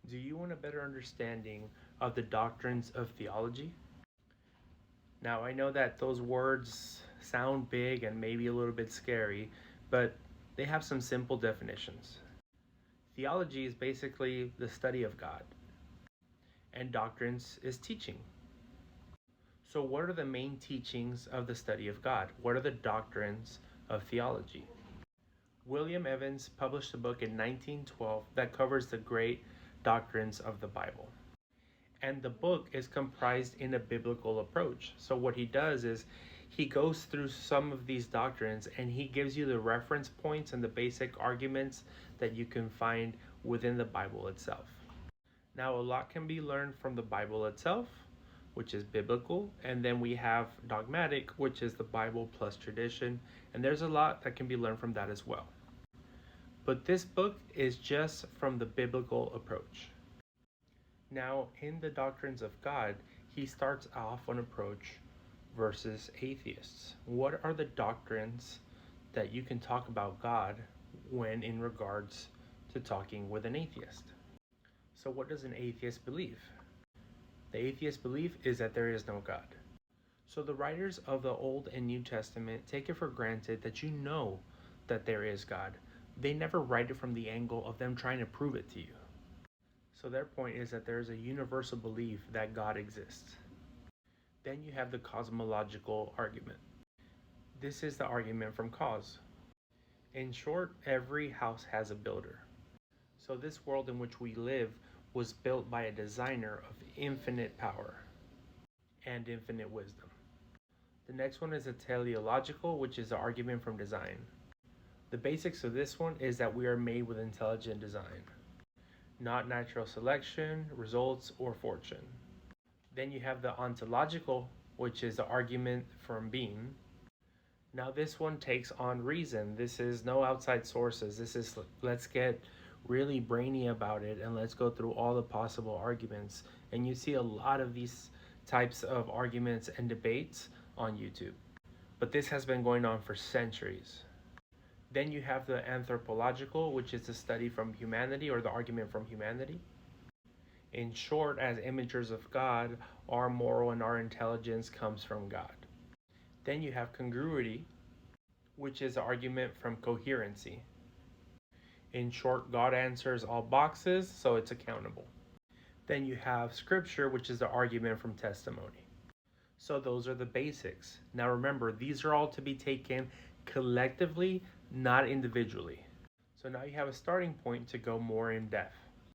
Do you want a better understanding of the doctrines of theology? Now, I know that those words sound big and maybe a little bit scary, but they have some simple definitions. Theology is basically the study of God, and doctrines is teaching. So, what are the main teachings of the study of God? What are the doctrines of theology? William Evans published a book in 1912 that covers the great doctrines of the Bible. And the book is comprised in a biblical approach. So what he does is he goes through some of these doctrines and he gives you the reference points and the basic arguments that you can find within the Bible itself. Now, a lot can be learned from the Bible itself, which is biblical, and then we have dogmatic, which is the Bible plus tradition, and there's a lot that can be learned from that as well. But this book is just from the biblical approach. Now, in the doctrines of God, he starts off an approach versus atheists. What are the doctrines that you can talk about God when in regards to talking with an atheist? So, what does an atheist believe? The atheist belief is that there is no God. So, the writers of the Old and New Testament take it for granted that you know that there is God. They never write it from the angle of them trying to prove it to you. So their point is that there is a universal belief that God exists. Then you have the cosmological argument. This is the argument from Cause. In short, every house has a builder. So this world in which we live was built by a designer of infinite power and infinite wisdom. The next one is a teleological, which is the argument from design. The basics of this one is that we are made with intelligent design, not natural selection, results, or fortune. Then you have the ontological, which is the argument from being. Now this one takes on reason. This is no outside sources. This is let's get really brainy about it and let's go through all the possible arguments. And you see a lot of these types of arguments and debates on YouTube. But this has been going on for centuries. Then you have the anthropological, which is the study from humanity or the argument from humanity. In short, as imagers of God, our moral and our intelligence comes from God. Then you have congruity, which is the argument from coherency. In short, God answers all boxes, so it's accountable. Then you have scripture, which is the argument from testimony. So those are the basics. Now remember, these are all to be taken collectively, not individually. So now you have a starting point to go more in depth.